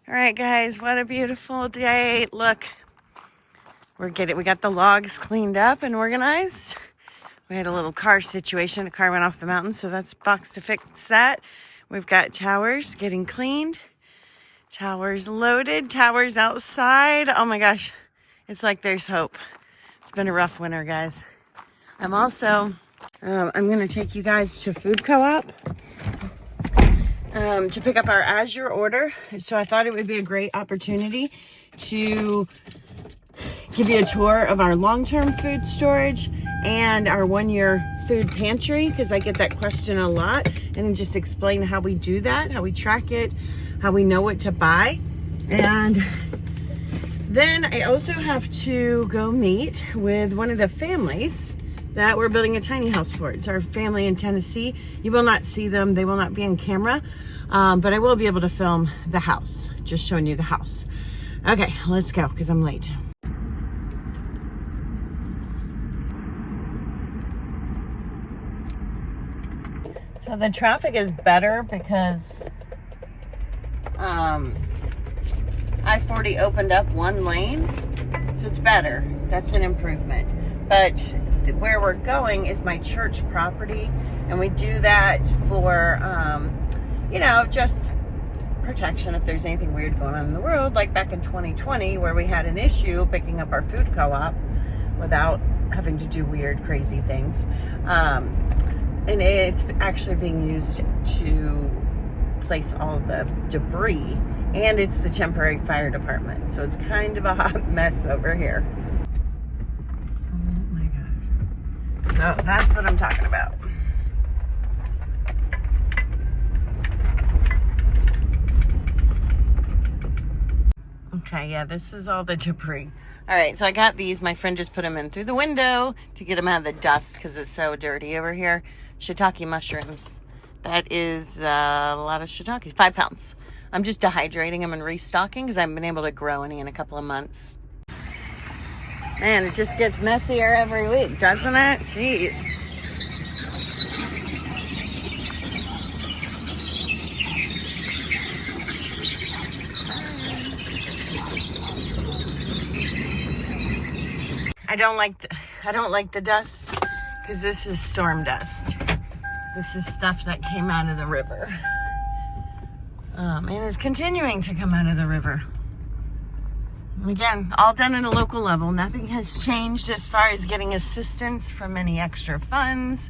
All right, guys, what a beautiful day. Look, we got the logs cleaned up and organized. We had a little car situation. A car went off the mountain, so that's box to fix that. We've got towers getting cleaned, towers loaded, towers outside. Oh my gosh, it's like there's hope. It's been a rough winter, guys. I'm also, I'm gonna take you guys to Food Co-op to pick up our Azure order. So I thought it would be a great opportunity to give you a tour of our long-term food storage and our 1-year food pantry, because I get that question a lot, and just explain how we do that, how we track it, how we know what to buy. And then I also have to go meet with one of the families that we're building a tiny house for. It's our family in Tennessee. You will not see them. They will not be on camera, but I will be able to film the house, just showing you the house. Okay, let's go, because I'm late. So the traffic is better because I-40 opened up one lane, so it's better. That's an improvement. But where we're going is my church property, and we do that for, just protection if there's anything weird going on in the world, like back in 2020 where we had an issue picking up our food co-op without having to do weird, crazy things. And it's actually being used to place all the debris, and it's the temporary fire department. So it's kind of a hot mess over here. Oh my gosh. So that's what I'm talking about. Okay, yeah, this is all the debris. All right, so I got these. My friend just put them in through the window to get them out of the dust because it's so dirty over here. Shiitake mushrooms. That is a lot of shiitake, 5 pounds. I'm just dehydrating them and restocking because I haven't been able to grow any in a couple of months. Man, it just gets messier every week, doesn't it? Jeez. I don't like the dust because this is storm dust. This is stuff that came out of the river. And is continuing to come out of the river. And again, all done at a local level. Nothing has changed as far as getting assistance from any extra funds,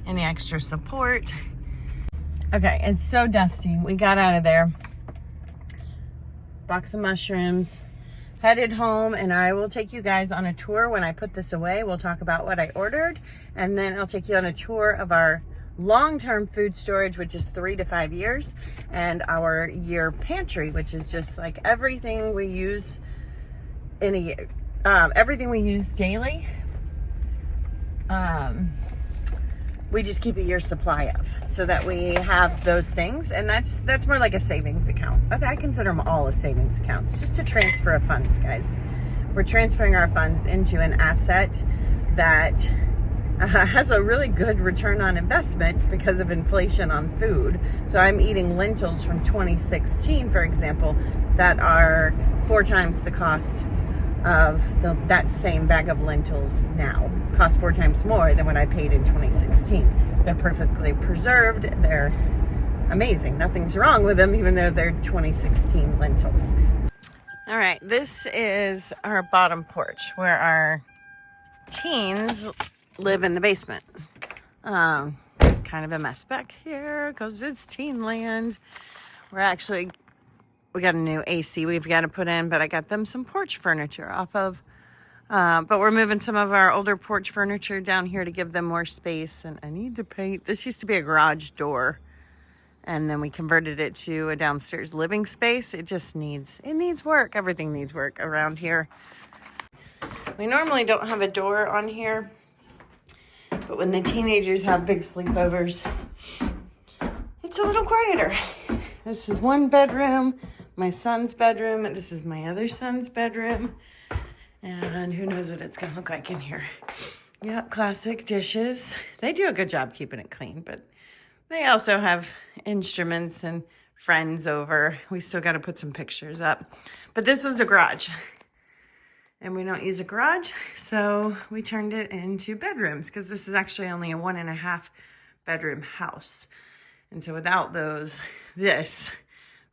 any extra support. Okay, it's so dusty. We got out of there. Box of mushrooms. Headed home, and I will take you guys on a tour when I put this away. We'll talk about what I ordered, and then I'll take you on a tour of our long-term food storage, which is 3 to 5 years, and our year pantry, which is just like everything we use in a year, everything we use daily. We just keep a year's supply of, so that we have those things, and that's more like a savings account. I consider them all as savings accounts, just a transfer of funds, guys. We're transferring our funds into an asset that has a really good return on investment because of inflation on food. So I'm eating lentils from 2016, for example, that are 4 times the cost of that same bag of lentils now. Cost 4 times more than what I paid in 2016. They're perfectly preserved. They're amazing. Nothing's wrong with them, even though they're 2016 lentils. All right, this is our bottom porch where our teens live in the basement. Kind of a mess back here because it's teen land. We got a new AC we've got to put in, but I got them some porch furniture off of, but we're moving some of our older porch furniture down here to give them more space. And I need to paint, this used to be a garage door, and then we converted it to a downstairs living space. It needs work. Everything needs work around here. We normally don't have a door on here, but when the teenagers have big sleepovers, it's a little quieter. This is one bedroom, my son's bedroom, and this is my other son's bedroom. And who knows what it's going to look like in here. Yep, classic dishes. They do a good job keeping it clean, but they also have instruments and friends over. We still got to put some pictures up. But this was a garage. And we don't use a garage, so we turned it into bedrooms because this is actually only a 1.5 bedroom house. And so without the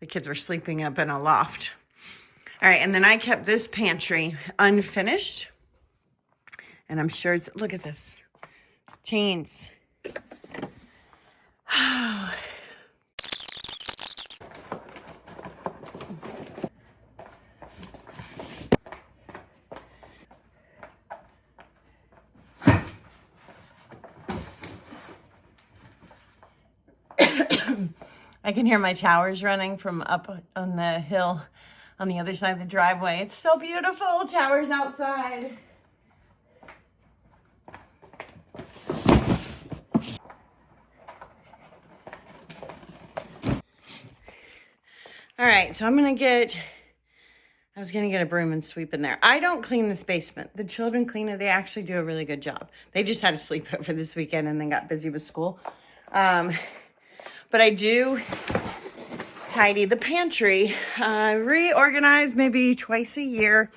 kids were sleeping up in a loft. All right, and then I kept this pantry unfinished. And I'm sure look at this. Teens. I can hear my towers running from up on the hill on the other side of the driveway. It's so beautiful. Towers outside. All right, so I was gonna get a broom and sweep in there. I don't clean this basement. The children clean it. They actually do a really good job. They just had a sleepover this weekend and then got busy with school. But I do tidy the pantry, reorganize maybe twice a year.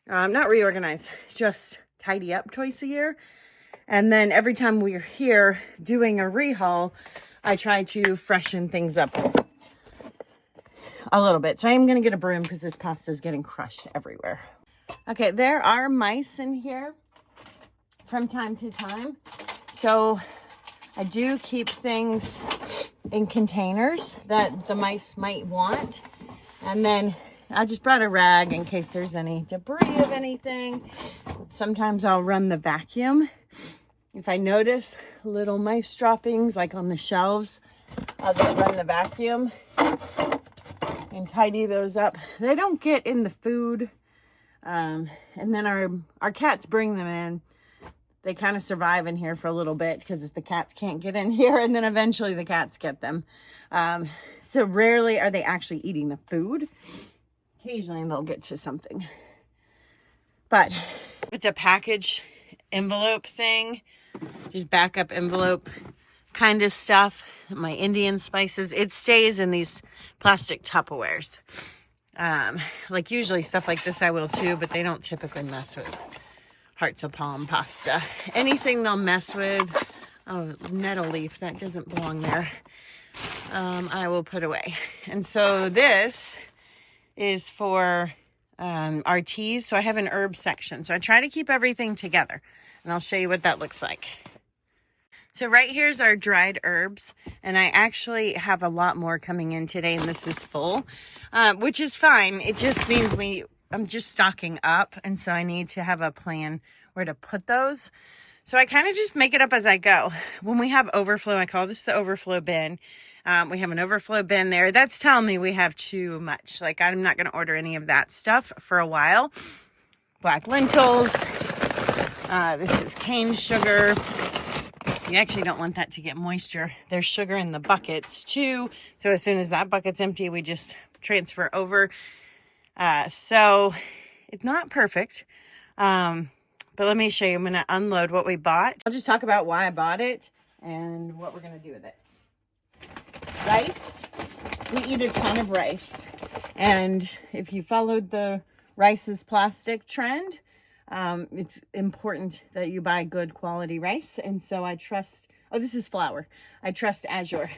Not reorganize, just tidy up twice a year. And then every time we're here doing a rehaul, I try to freshen things up a little bit. So I am going to get a broom because this pasta is getting crushed everywhere. Okay, there are mice in here from time to time. So I do keep things in containers that the mice might want. And then I just brought a rag in case there's any debris of anything. Sometimes I'll run the vacuum. If I notice little mice droppings like on the shelves, I'll just run the vacuum and tidy those up. They don't get in the food. And then our cats bring them in. They kind of survive in here for a little bit because the cats can't get in here, and then eventually the cats get them. So rarely are they actually eating the food. Occasionally they'll get to something. But it's a package envelope thing, just backup envelope kind of stuff. My Indian spices, it stays in these plastic Tupperwares. Like usually stuff like this I will too, but they don't typically mess with hearts of palm pasta. Anything they'll mess with, oh, nettle leaf, that doesn't belong there, I will put away. And so this is for our teas. So I have an herb section. So I try to keep everything together, and I'll show you what that looks like. So right here's our dried herbs, and I actually have a lot more coming in today, and this is full, which is fine. It just means I'm just stocking up, and so I need to have a plan where to put those. So I kind of just make it up as I go. When we have overflow, I call this the overflow bin. We have an overflow bin there. That's telling me we have too much. Like, I'm not going to order any of that stuff for a while. Black lentils. This is cane sugar. You actually don't want that to get moisture. There's sugar in the buckets too. So as soon as that bucket's empty, we just transfer over. So it's not perfect. But let me show you. I'm going to unload what we bought. I'll just talk about why I bought it and what we're going to do with it. Rice. We eat a ton of rice. And if you followed the rice is plastic trend, it's important that you buy good quality rice. And so I trust, oh, this is flour. I trust Azure.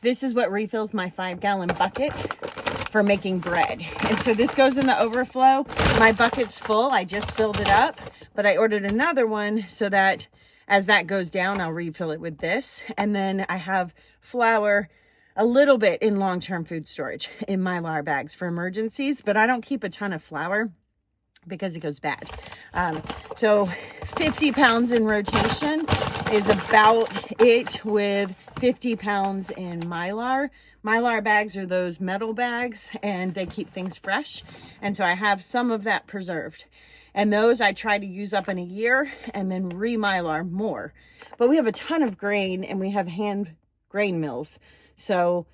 This is what refills my 5-gallon bucket for making bread. And so this goes in the overflow. My bucket's full. I just filled it up, but I ordered another one so that as that goes down, I'll refill it with this. And then I have flour a little bit in long-term food storage in Mylar bags for emergencies, but I don't keep a ton of flour because it goes bad. So 50 pounds in rotation is about it, with 50 pounds in Mylar. Mylar bags are those metal bags, and they keep things fresh. And so I have some of that preserved. And those I try to use up in a year and then re-Mylar more. But we have a ton of grain, and we have hand grain mills. So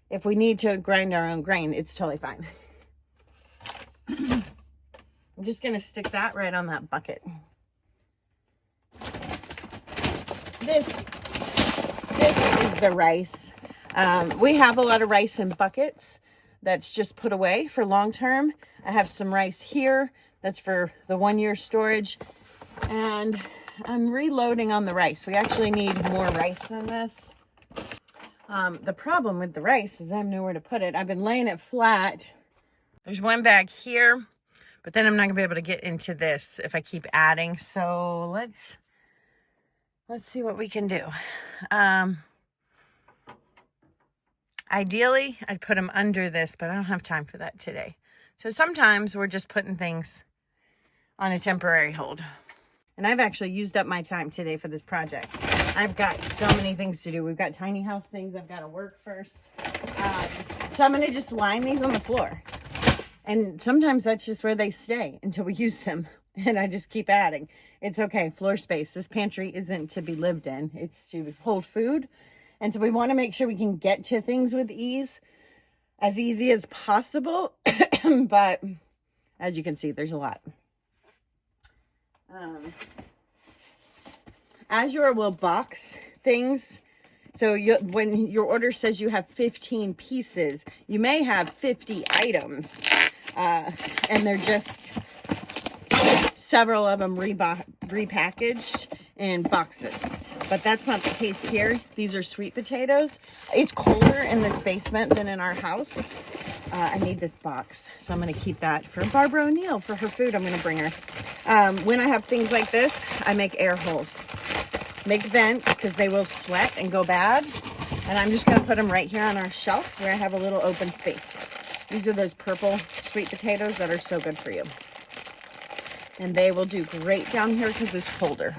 if we need to grind our own grain, it's totally fine. I'm just going to stick that right on that bucket. This is the rice. We have a lot of rice in buckets that's just put away for long term. I have some rice here that's for the 1 year storage, and I'm reloading on the rice. We actually need more rice than this. The problem with the rice is I have nowhere to put it. I've been laying it flat. There's one bag here, but then I'm not gonna be able to get into this if I keep adding. So let's see what we can do. Ideally, I'd put them under this, but I don't have time for that today. So sometimes we're just putting things on a temporary hold. And I've actually used up my time today for this project. I've got so many things to do. We've got tiny house things I've got to work first. So I'm going to just line these on the floor. And sometimes that's just where they stay until we use them. And I just keep adding. It's okay, floor space. This pantry isn't to be lived in. It's to hold food. And so we want to make sure we can get to things with ease, as easy as possible. But as you can see, there's a lot. Azure will box things. So when your order says you have 15 pieces, you may have 50 items. And they're just several of them repackaged in boxes. But that's not the case here. These are sweet potatoes. It's colder in this basement than in our house. I need this box, so I'm going to keep that for Barbara O'Neill for her food I'm going to bring her. When I have things like this, I make air holes. Make vents because they will sweat and go bad. And I'm just going to put them right here on our shelf where I have a little open space. These are those purple sweet potatoes that are so good for you. And they will do great down here because it's colder.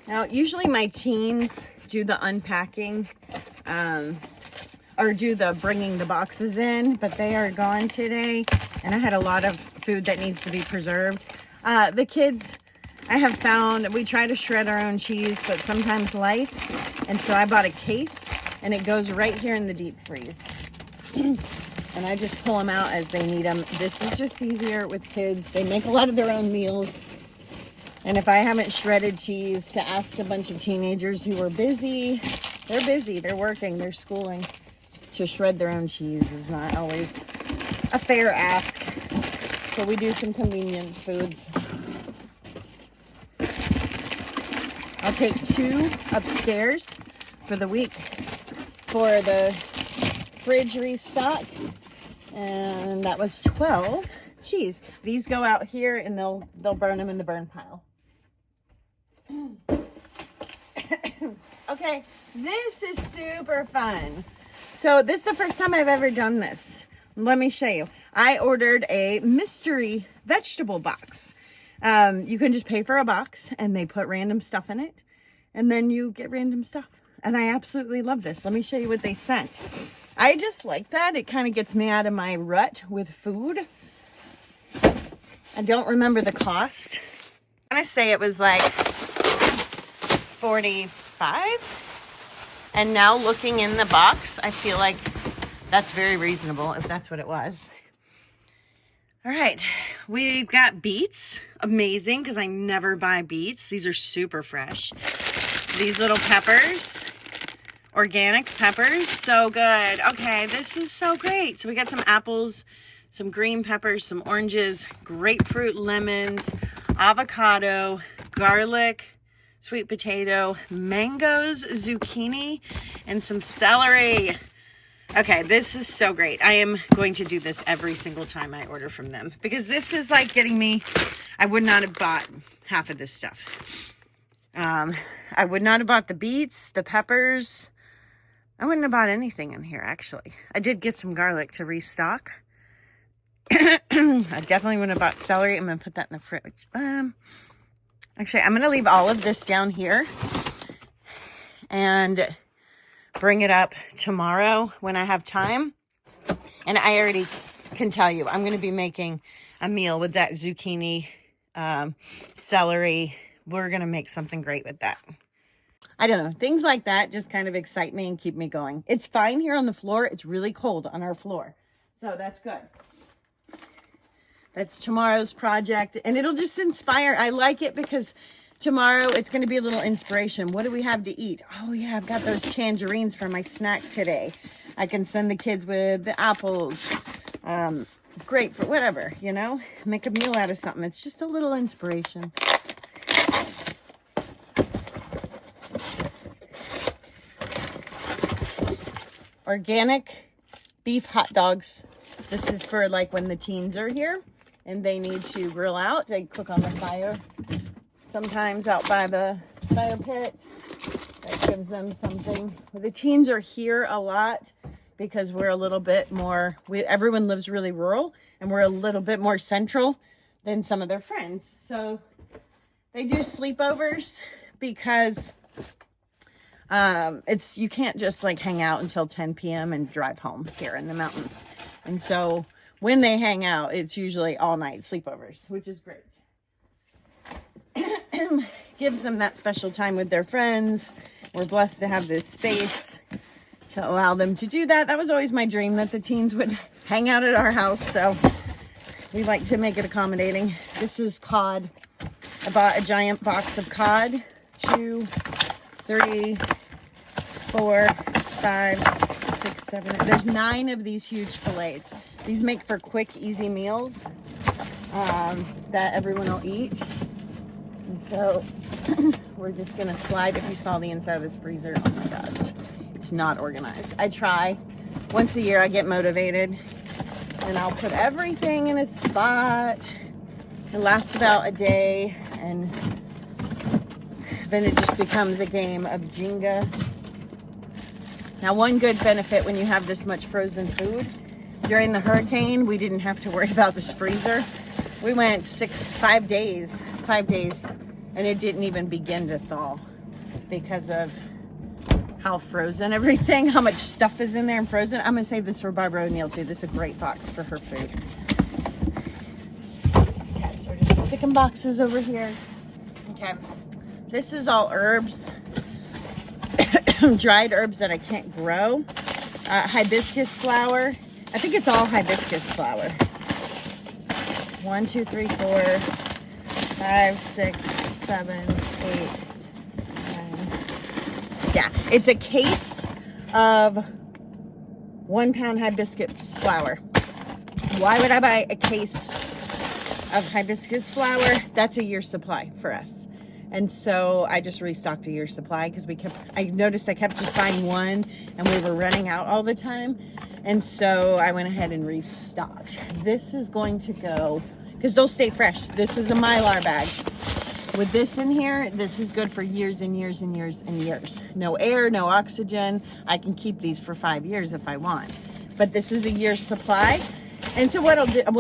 Now, usually my teens do the unpacking or do the bringing the boxes in, but they are gone today. And I had a lot of food that needs to be preserved. The kids, I have found, we try to shred our own cheese, but sometimes life. And so I bought a case and it goes right here in the deep freeze. And I just pull them out as they need them. This is just easier with kids. They make a lot of their own meals. And if I haven't shredded cheese, to ask a bunch of teenagers who are busy, they're working, they're schooling, to shred their own cheese is not always a fair ask. So we do some convenience foods. I'll take 2 upstairs for the week for the fridge restock. And that was 12. Geez, these go out here and they'll burn them in the burn pile. Okay, this is super fun. So this is the first time I've ever done this. Let me show you. I ordered a mystery vegetable box. You can just pay for a box and they put random stuff in it. And then you get random stuff. And I absolutely love this. Let me show you what they sent. I just like that. It kind of gets me out of my rut with food. I don't remember the cost. I'm gonna say it was like $45. And now looking in the box, I feel like that's very reasonable if that's what it was. All right, we've got beets. Amazing, because I never buy beets. These are super fresh. These little peppers, organic peppers, so good. Okay, this is so great. So we got some apples, some green peppers, some oranges, grapefruit, lemons, avocado, garlic, sweet potato, mangoes, zucchini, and some celery. Okay, this is so great. I am going to do this every single time I order from them because this is like getting me, I would not have bought half of this stuff. I would not have bought the beets, the peppers. I wouldn't have bought anything in here, actually. I did get some garlic to restock. I definitely wouldn't have bought celery. I'm going to put that in the fridge. Actually, I'm going to leave all of this down here and bring it up tomorrow when I have time. And I already can tell you, I'm going to be making a meal with that zucchini, celery. We're going to make something great with that. I don't know. Things like that just kind of excite me and keep me going. It's fine here on the floor. It's really cold on our floor. So that's good. That's tomorrow's project, and it'll just inspire. I like it because tomorrow it's going to be a little inspiration. What do we have to eat? Oh yeah, I've got those tangerines for my snack today. I can send the kids with the apples, grapefruit, whatever, you know, make a meal out of something. It's just a little inspiration. Organic beef hot dogs. This is for like when the teens are here and they need to grill out. They cook on the fire, sometimes out by the fire pit. That gives them something. The teens are here a lot because we're a little bit more, everyone lives really rural and we're a little bit more central than some of their friends. So they do sleepovers because you can't just like hang out until 10 p.m. and drive home here in the mountains. And so when they hang out, it's usually all night sleepovers, which is great. Gives them that special time with their friends. We're blessed to have this space to allow them to do that. That was always my dream, that the teens would hang out at our house. So we like to make it accommodating. This is cod. I bought a giant box of cod. 2, 3, 4, 5, 6, 7. There's 9 of these huge fillets. These make for quick, easy meals that everyone will eat. And so we're just gonna slide. If you saw the inside of this freezer, oh my gosh, it's not organized. I try. Once a year I get motivated and I'll put everything in its spot. It lasts about a day and then it just becomes a game of Jenga. Now, one good benefit when you have this much frozen food, during the hurricane, we didn't have to worry about this freezer. We went 5 days, and it didn't even begin to thaw because of how frozen everything, how much stuff is in there and frozen. I'm gonna save this for Barbara O'Neill too. This is a great box for her food. Okay, so we're just sticking boxes over here. Okay, this is all herbs, dried herbs that I can't grow. Hibiscus flower. I think it's all hibiscus flower. 1, 2, 3, 4, 5, 6, 7, 8, 9. Yeah, it's a case of 1 pound hibiscus flower. Why would I buy a case of hibiscus flower? That's a year's supply for us. And so I just restocked a year's supply because I noticed I kept just buying one and we were running out all the time. And so I went ahead and restocked. This is going to go, because they'll stay fresh. This is a Mylar bag. With this in here, this is good for years and years and years and years. No air, no oxygen. I can keep these for 5 years if I want. But this is a year's supply. And so what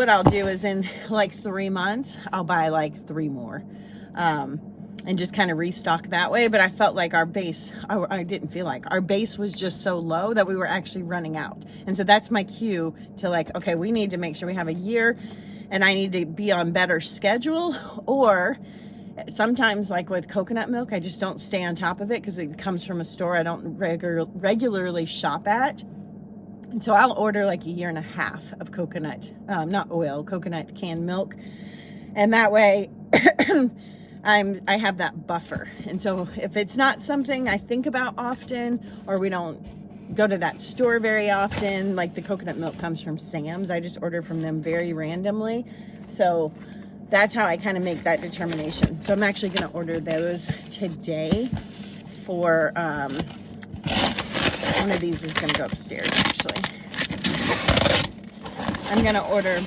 I'll do is in like 3 months, I'll buy like 3 more. And just kind of restock that way. But I felt like our base was just so low that we were actually running out. And so that's my cue to like, okay, we need to make sure we have a year and I need to be on better schedule. Or sometimes like with coconut milk, I just don't stay on top of it because it comes from a store I don't regularly shop at. And so I'll order like 1.5 years of coconut, not oil, coconut canned milk. And that way, I have that buffer. And so if it's not something I think about often, or we don't go to that store very often, like the coconut milk comes from Sam's, I just order from them very randomly. So that's how I kind of make that determination. So I'm actually going to order those today for, one of these is going to go upstairs actually. I'm going to order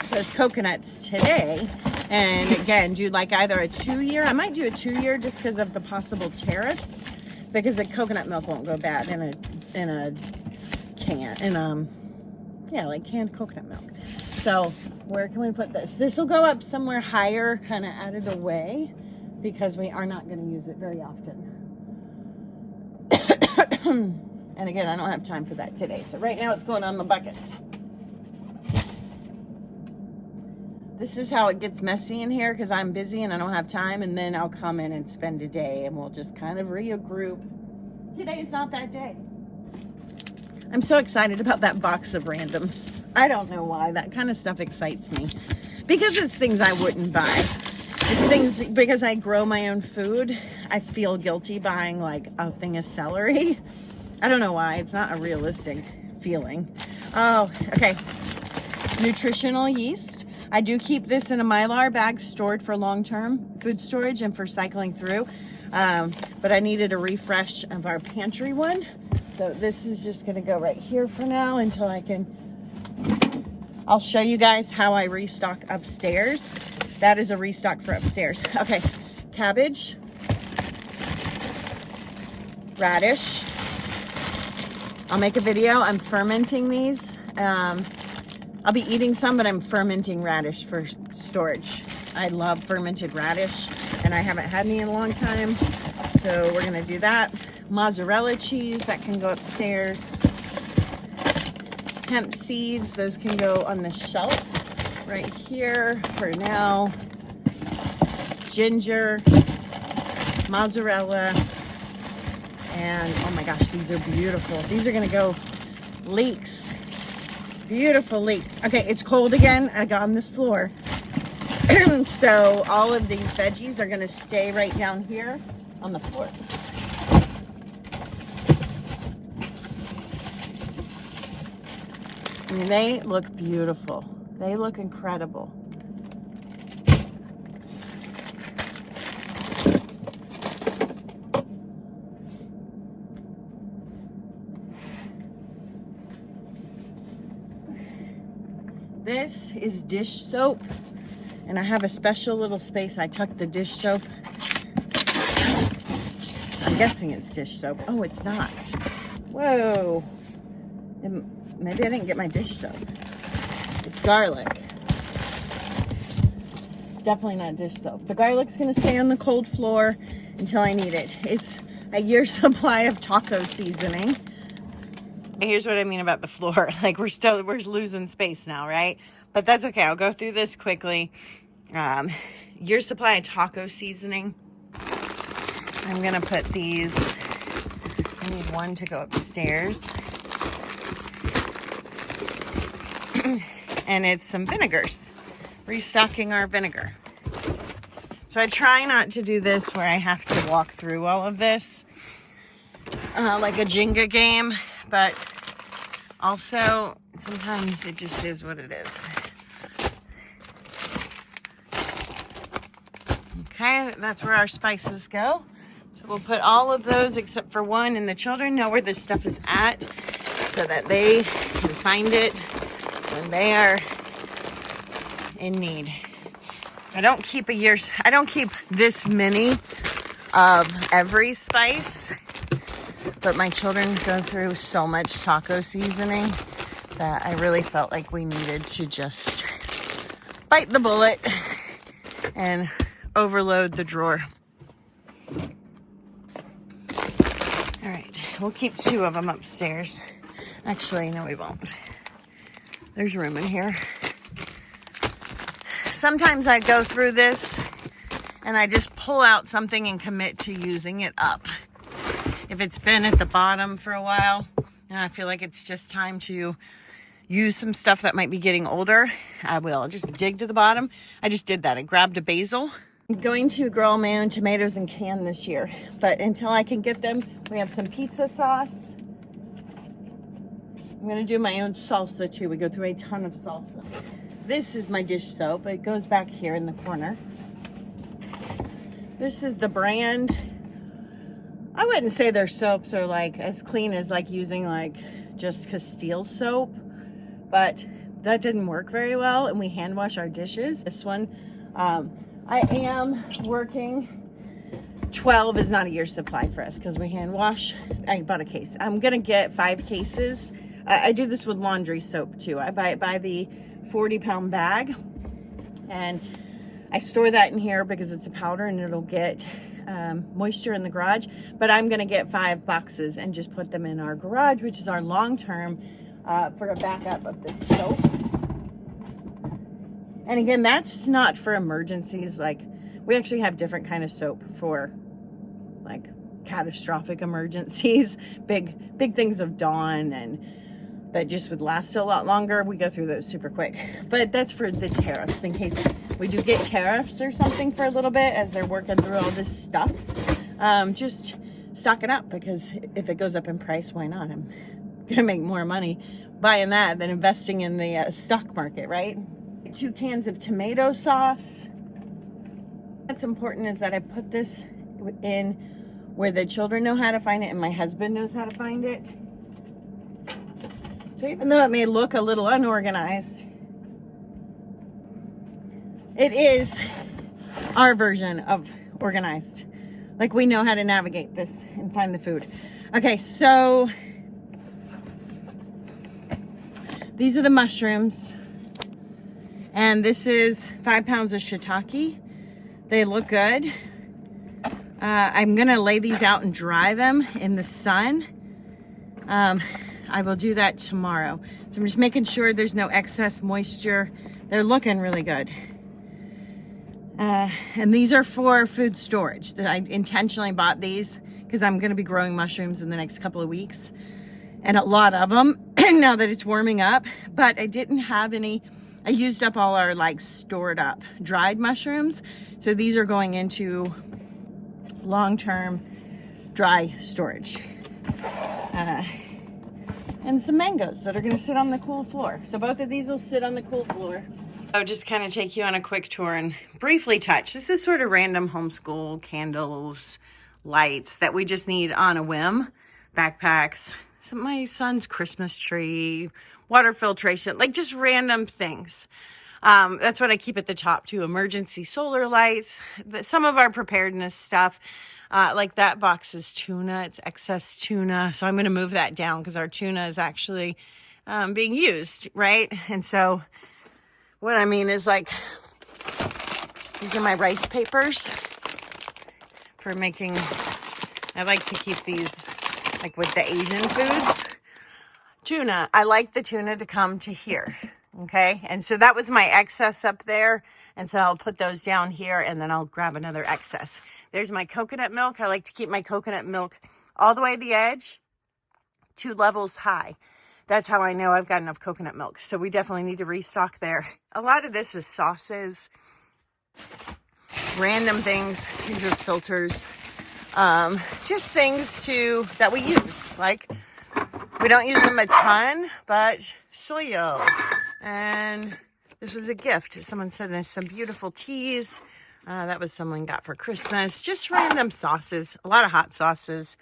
those coconuts today. And again, do like either a 2-year. I might do a 2-year just because of the possible tariffs, because the coconut milk won't go bad in a can, like canned coconut milk. So where can we put this? This will go up somewhere higher, kind of out of the way, because we are not going to use it very often. And again, I don't have time for that today. So right now it's going on the buckets. This is how it gets messy in here because I'm busy and I don't have time, and then I'll come in and spend a day and we'll just kind of regroup. Today's not that day. I'm so excited about that box of randoms. I don't know why. That kind of stuff excites me. Because it's things I wouldn't buy. It's things, because I grow my own food, I feel guilty buying like a thing of celery. I don't know why. It's not a realistic feeling. Oh, okay. Nutritional yeast. I do keep this in a Mylar bag stored for long-term food storage and for cycling through. But I needed a refresh of our pantry one. So this is just gonna go right here for now until I'll show you guys how I restock upstairs. That is a restock for upstairs. Okay, cabbage, radish. I'll make a video. I'm fermenting these. I'll be eating some, but I'm fermenting radish for storage. I love fermented radish, and I haven't had any in a long time. So we're gonna do that. Mozzarella cheese, that can go upstairs. Hemp seeds, those can go on the shelf right here for now. Ginger, mozzarella, and oh my gosh, these are beautiful. These are gonna go leeks. Beautiful leeks. Okay, it's cold again. I got on this floor. So all of these veggies are gonna stay right down here on the floor. I mean, they look beautiful. They look incredible. This is dish soap, and I have a special little space. I tucked the dish soap. I'm guessing it's dish soap. Oh, it's not. Whoa. Maybe I didn't get my dish soap. It's garlic. It's definitely not dish soap. The garlic's gonna stay on the cold floor until I need it. It's a year's supply of taco seasoning. Here's what I mean about the floor. Like we're losing space now, right? But that's okay. I'll go through this quickly. Your supply of taco seasoning. I'm gonna put these. I need one to go upstairs. And it's some vinegars. Restocking our vinegar. So I try not to do this where I have to walk through all of this like a Jenga game. But also, sometimes it just is what it is. Okay, that's where our spices go. So we'll put all of those except for one, and the children know where this stuff is at so that they can find it when they are in need. I don't keep this many of every spice. But my children go through so much taco seasoning that I really felt like we needed to just bite the bullet and overload the drawer. All right, we'll keep 2 of them upstairs. Actually, no, we won't. There's room in here. Sometimes I go through this and I just pull out something and commit to using it up. If it's been at the bottom for a while and I feel like it's just time to use some stuff that might be getting older, I will. I'll just dig to the bottom. I just did that. I grabbed a basil. I'm going to grow my own tomatoes in can this year, but until I can get them, we have some pizza sauce. I'm going to do my own salsa too. We go through a ton of salsa. This is my dish soap. It goes back here in the corner. This is the brand. I wouldn't say their soaps are like as clean as like using like just Castile soap, but that didn't work very well, and we hand wash our dishes. This one, I am working. 12 is not a year's supply for us because we hand wash. I bought a case. I'm gonna get 5 cases. I do this with laundry soap too. I buy the 40-pound bag, and I store that in here because it's a powder and it'll get moisture in the garage. But I'm gonna get 5 boxes and just put them in our garage, which is our long-term for a backup of this soap. And again, that's not for emergencies. Like, we actually have different kind of soap for like catastrophic emergencies, big things of Dawn and that just would last a lot longer. We go through those super quick. But that's for the tariffs, in case we do get tariffs or something for a little bit as they're working through all this stuff. Just stock it up, because if it goes up in price, why not? I'm gonna make more money buying that than investing in the stock market, right? 2 cans of tomato sauce. What's important is that I put this in where the children know how to find it and my husband knows how to find it. So even though it may look a little unorganized, it is our version of organized. Like, we know how to navigate this and find the food. Okay, so these are the mushrooms. And this is 5 pounds of shiitake. They look good. I'm gonna lay these out and dry them in the sun. I will do that tomorrow. So I'm just making sure there's no excess moisture. They're looking really good. And these are for food storage. I intentionally bought these because I'm gonna be growing mushrooms in the next couple of weeks. And a lot of them now that it's warming up, but I didn't have any. I used up all our like stored up dried mushrooms. So these are going into long-term dry storage. And some mangoes that are gonna sit on the cool floor. So both of these will sit on the cool floor. I'll just kind of take you on a quick tour and briefly touch. This is sort of random homeschool candles, lights that we just need on a whim. Backpacks, my son's Christmas tree, water filtration, like just random things. That's what I keep at the top too. Emergency solar lights, some of our preparedness stuff. Like that box is tuna, it's excess tuna. So I'm going to move that down because our tuna is actually being used, right? And so what I mean is, like, these are my rice papers for making, I like to keep these like with the Asian foods. Tuna, I like the tuna to come to here, okay? And so that was my excess up there. And so I'll put those down here and then I'll grab another excess. There's my coconut milk. I like to keep my coconut milk all the way to the edge, 2 levels high. That's how I know I've got enough coconut milk. So we definitely need to restock there. A lot of this is sauces, random things. These are filters. Just things that we use. Like, we don't use them a ton, but soyo. And this was a gift. Someone sent us some beautiful teas. That was someone got for Christmas. Just random sauces, a lot of hot sauces.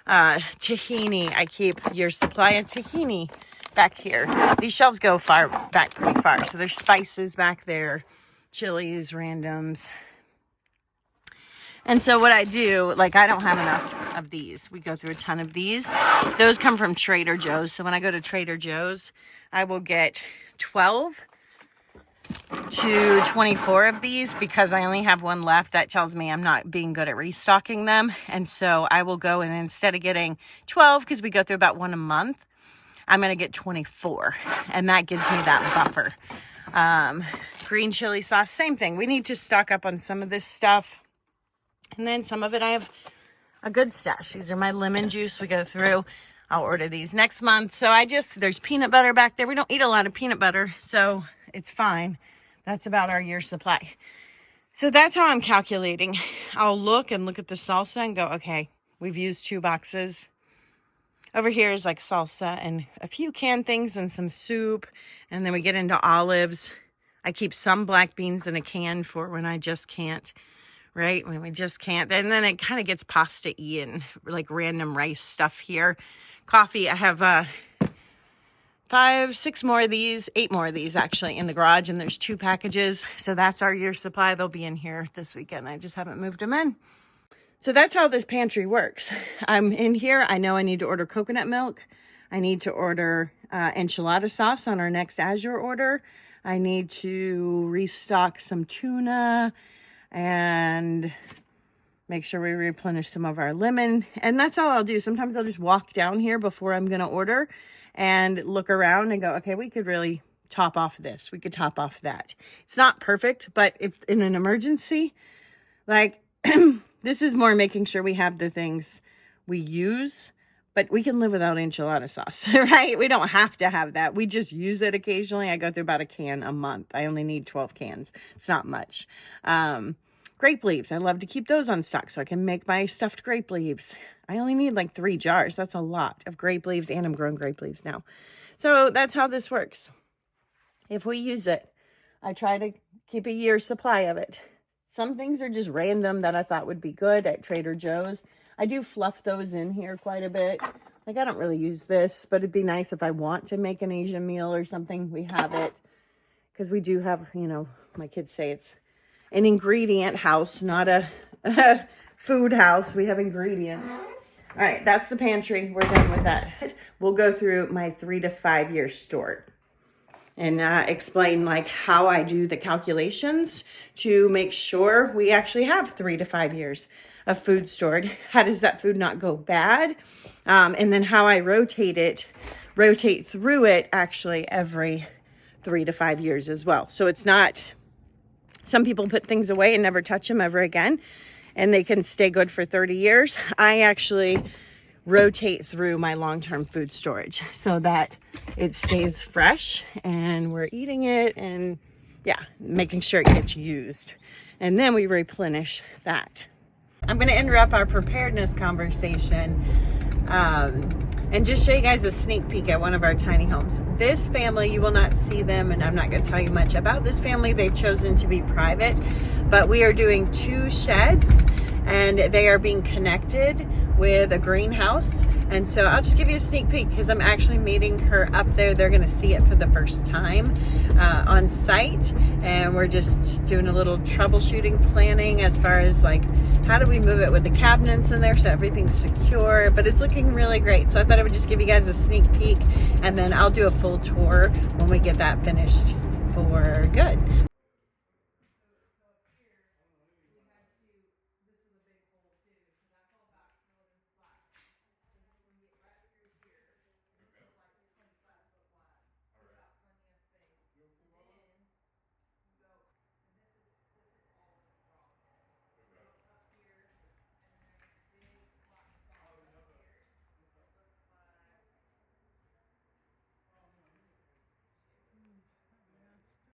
Tahini, I keep your supply of tahini back here. These shelves go pretty far. So there's spices back there, chilies, randoms. And so what I do, like, I don't have enough of these. We go through a ton of these. Those come from Trader Joe's. So when I go to Trader Joe's, I will get 12 to 24 of these because I only have one left. That tells me I'm not being good at restocking them. And so I will go, and instead of getting 12, because we go through about 1 a month, I'm going to get 24. And that gives me that buffer. Green chili sauce, same thing. We need to stock up on some of this stuff. And then some of it I have a good stash. These are my lemon juice we go through. I'll order these next month. So there's peanut butter back there. We don't eat a lot of peanut butter, so it's fine. That's about our year's supply. So that's how I'm calculating. I'll look at the salsa and go, okay, we've used 2 boxes. Over here is like salsa and a few canned things and some soup. And then we get into olives. I keep some black beans in a can for when I just can't, right? When we just can't. And then it kind of gets pasta-y and like random rice stuff here. Coffee, I have 5, 6 more of these, 8 more of these actually in the garage, and there's 2 packages. So that's our year's supply. They'll be in here this weekend. I just haven't moved them in. So that's how this pantry works. I'm in here. I know I need to order coconut milk. I need to order enchilada sauce on our next Azure order. I need to restock some tuna and make sure we replenish some of our lemon. And that's all I'll do. Sometimes I'll just walk down here before I'm going to order and look around and go, okay, we could really top off this. We could top off that. It's not perfect, but if in an emergency, like this is more making sure we have the things we use, But we can live without enchilada sauce, right? We don't have to have that. We just use it occasionally. I go through about a can a month. I only need 12 cans. It's not much. Grape leaves. I love to keep those on stock so I can make my stuffed grape leaves. I only need like 3 jars. That's a lot of grape leaves, and I'm growing grape leaves now. So that's how this works. If we use it, I try to keep a year's supply of it. Some things are just random that I thought would be good at Trader Joe's. I do fluff those in here quite a bit. Like, I don't really use this, but it'd be nice if I want to make an Asian meal or something, we have it. Because we do have, you know, my kids say it's an ingredient house, not a food house. We have ingredients. All right, that's the pantry. We're done with that. We'll go through my 3 to 5 year store and explain like how I do the calculations to make sure we actually have 3 to 5 years of food stored. How does that food not go bad? And then how I rotate through it actually every 3 to 5 years as well. So it's not, some people put things away and never touch them ever again, and they can stay good for 30 years. I actually rotate through my long-term food storage so that it stays fresh and we're eating it and yeah, making sure it gets used. And then we replenish that. I'm going to interrupt our preparedness conversation and just show you guys a sneak peek at one of our tiny homes. This family, you will not see them, and I'm not going to tell you much about this family. They've chosen to be private, but we are doing 2 sheds and they are being connected with a greenhouse. And so I'll just give you a sneak peek because I'm actually meeting her up there. They're going to see it for the first time on site, and we're just doing a little troubleshooting planning as far as like how do we move it with the cabinets in there so everything's secure. But it's looking really great, so I thought I would just give you guys a sneak peek, and then I'll do a full tour when we get that finished for good.